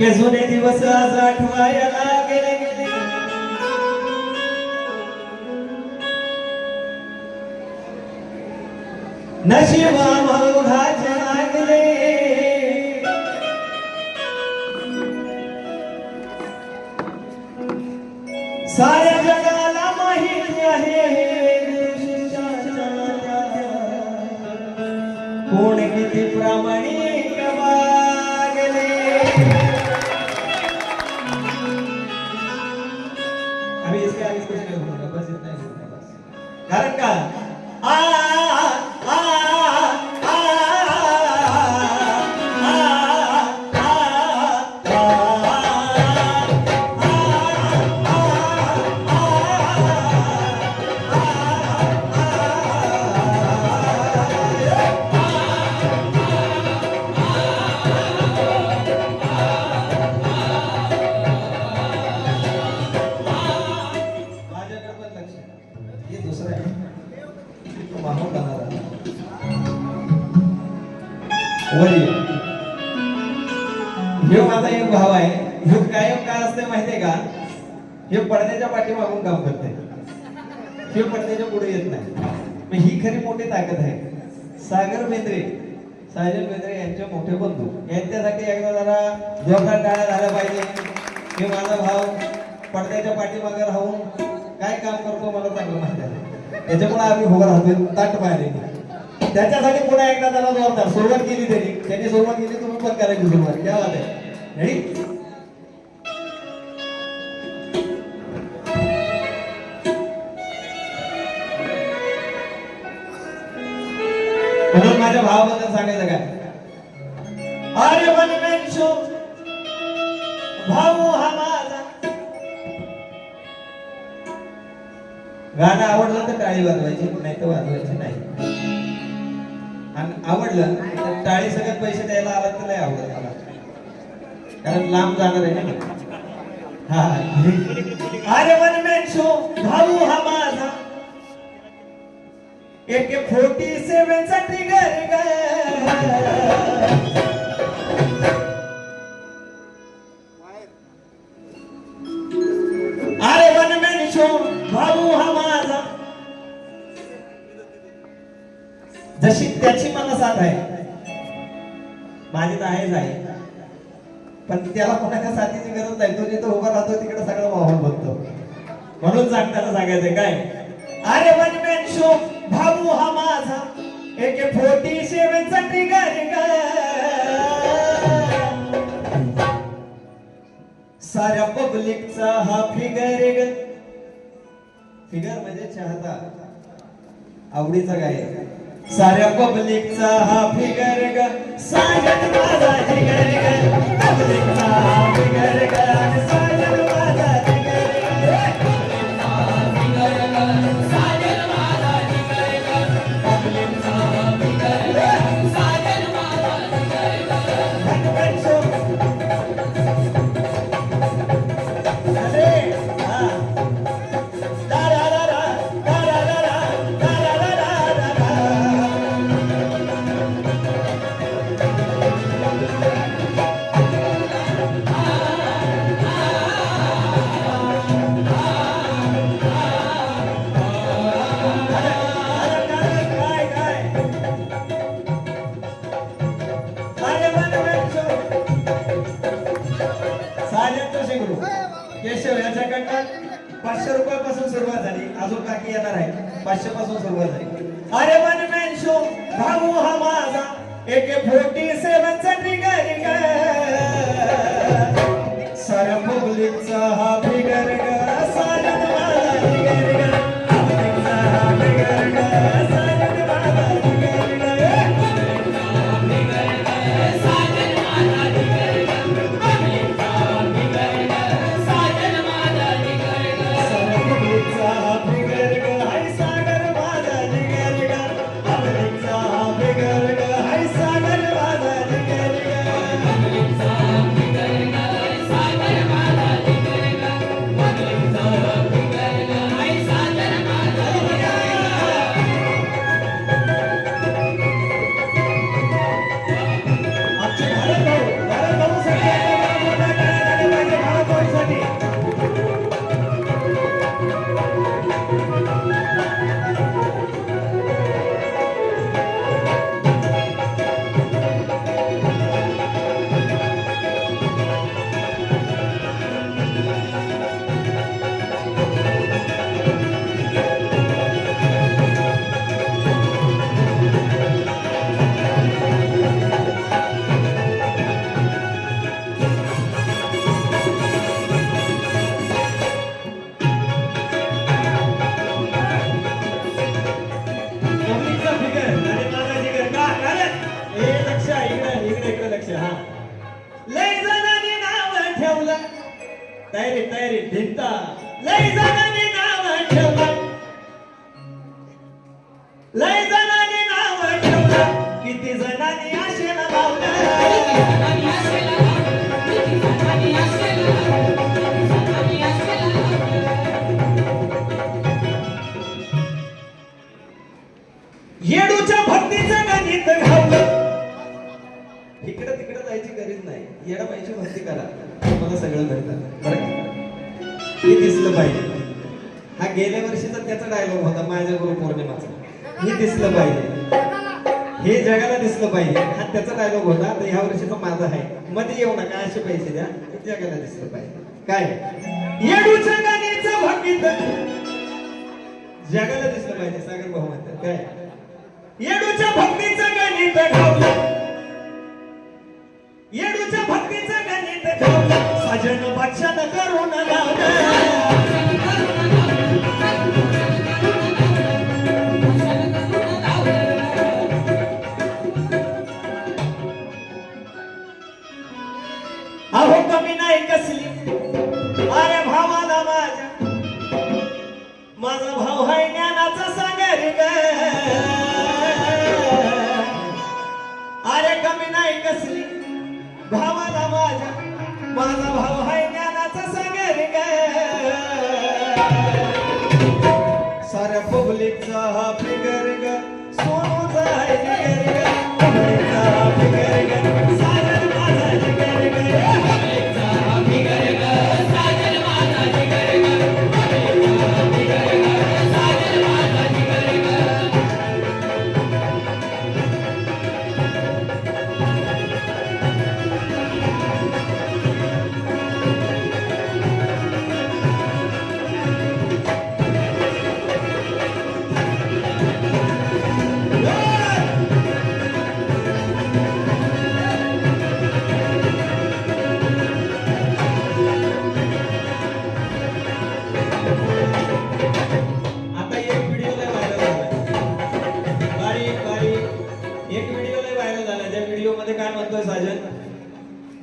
के जुने दिवस आज आठवायला गेले गेले नशिबा मौघाचे लागले साऱ्या जगाला माहिती आहे कोण किती प्रामाणिक वागले इसके आगे कुछ नहीं होगा बस इतना ही होगा बस कारण का आ हे माझा एक भाव आहे हे कायम काय असते माहितीये का हे पडद्याच्या पाठीमागून काम करते हे पडद्याच्या पुढे येत नाही ही खरी मोठी ताकद आहे साजन बेंद्रे यांचे मोठे बंधू यांच्यासाठी एकदा जरा जोरदार टाळ्या झाल्या पाहिजे हे माझा भाव पडद्याच्या पाठीमागे राहून काय काम करतो मला चांगलं माहिती आहे त्याच्यामुळे आम्ही उभं राहतोय ताट पाहिजे त्याच्यासाठी पुन्हा एकदा त्याला जोरदार सुरुवात केली त्यांनी सुरुवात केली तुम्ही पण करायची सुरुवात क्या बात आहे रेडी म्हणून माझ्या भावाबद्दल सांगायचं काय अरे वनमेशो भाऊ हा माझा गाणं आवडलं तर टाळी वाजवायची नाही तर वाजवायची नाही आणि आवडलं तर टाळी सगळ्यात पैसे द्यायला आला तर नाही आवडत मला कारण लांब जाणार आहे ना हा अरे वनमेशो भाऊ हा माझा AK-47 चा ट्रिगर अरे वनमेशो भाऊ हा माझा जशी त्याची मला साथ आहे माझी तर आहेच आहे पण त्याला कोणाच्या साथीची गरज नाही तो जिथं उभा राहतो तिकडे सगळं माहोल बनतो म्हणून सांगताना सांगायचंय काय अरे वनमेशो भाऊ हा माझा AK-47 चा ट्रिगर साऱ्या पब्लिकचा हा फिगर म्हणजे चाहता आवडीचा गायक साऱ्या पब्लिकचा हा फिगर साजन माझा जिगर पब्लिकचा हा फिगर साजन माझा जिगर केशव याच्याकडनं 500 रुपयापासून सुरुवात झाली अजून बाकी येणार आहे 500 पासून सुरुवात झाली अरे वनमेशो भाऊ हा माझा AK-47 चा ट्रिगर साऱ्या पब्लिकचा हा फिगर साजन माझा जिगर पब्लिकचा हा फिगर तयारी तयारी भिंता लय जणांनी नाव ठेवलं लय जणांनी नाव ठेवलं किती जणांनी आशेला लावलं येडूच्या भक्तीचं गणित घावलं इकडे तिकडे जायची गरज नाही येडा पाहिजे भक्ती करा मला सगळं मिळतं बरं हे दिसलं पाहिजे हा गेल्या वर्षीचा त्याचा डायलॉग होता माझ्या गुरु पौर्णिमाचा हे दिसलं पाहिजे हे जगाला दिसलं पाहिजे हा त्याचा डायलॉग होता तर ह्या वर्षीचा माझा आहे मध्ये येऊ नका असे पैसे द्या जगाला दिसलं पाहिजे काय येडूच्या गाण्याचं भक्तीत जगाला दिसलं पाहिजे सागर भाऊ म्हणतात काय येडूच्या भक्तीचं गणित घावलं येडूच्या भक्तीचं गणित घावलं साजन भक्षण करून लावलं अहो कमी नाही कसली अरे भावाला माझा भाव आहे ज्ञानाचा सागर ग अरे कमी नाही कसली भावाला माझा भाव आहे ज्ञानाचा सागर ग साऱ्या पब्लिकचा हा फिगर ग सोनूचा आहे जिगर ग पब्लिकचा हा फिगर ग सागर माझा जिगर ग पब्लिकचा हा फिगर ग सागर माझा जिगर ग पब्लिकचा हा फिगर ग सागर माझा जिगर ग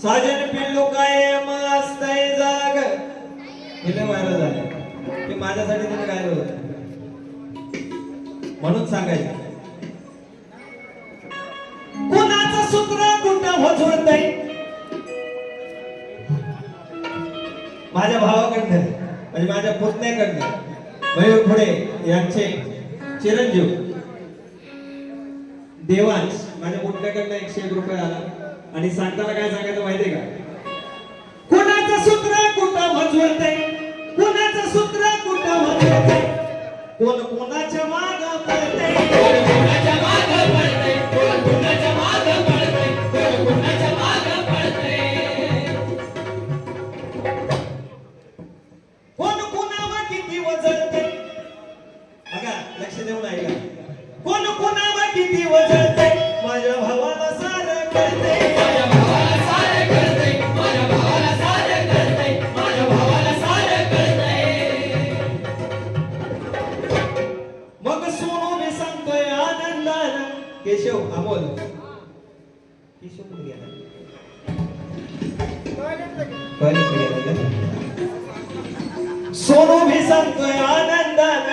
साजन पिल्लू काय मस्तय जाग हे व्हायरल झालं ते माझ्यासाठी तुम्ही गायलं होतं म्हणून सांगायचं कुणाचं सूत्र कुठं वजुळतंय माझ्या भावाकडनं म्हणजे माझ्या पुतण्याकडनं मयूर पुढे यांचे चिरंजीव देवांश माझ्या पुतण्याकडनं 101 रुपये आला आणि सांगताना काय सांगायचं माहितीये का कुणाचं सूत्र कुठं मजवतंय कुणाचं सूत्र कुठं मजवतंय कोण कोणाच्या मागं पळतंय कोण कोणाच्या मागं पळतंय कोण कोणाच्या मागं पळतंय कोण कोणाच्या मागं पळतंय कोण कोणावर किती वजळतंय बघा लक्ष देऊन ऐका कोण कोणावर किती वजळतंय माझ्या भावाला सारं कळतंय केशव अमोल केशव सोनू भी सांगतोय आनंदान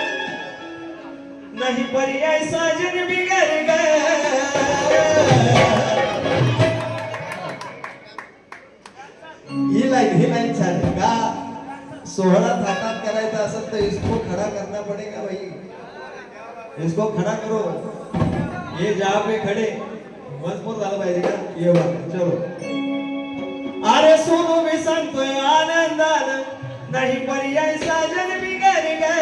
नाही पर्याय साजन बिगर ग ही लाईन छान का सोहळा थाटात करायचा असेल तर इसको खड़ा करना पड़ेगा भाई इसको खड़ा करो ये जहाँ पे खड़े मजबूत झालं पाहिजे का ये चलो अरे सोनू मी सांगतोय आनंदान नाही पर्याय साजन बिगर ग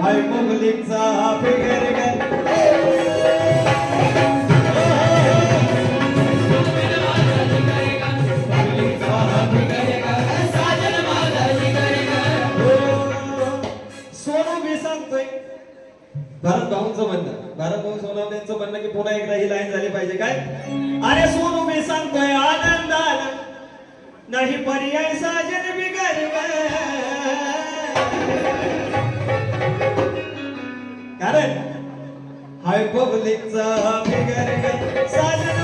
हाय पब्लिकचा हा फिगर ग सोनू मी सांगतोय भारत भाऊंचं म्हणणं भारत भाऊ सोनावण्यांचं म्हणणं की पुन्हा एकदा ही लाईन झाली पाहिजे काय अरे सोनू मी सांगतोय आनंदान नाही पर्याय साजन बिगर कारण हाय पब्लिकचा बिगर साजन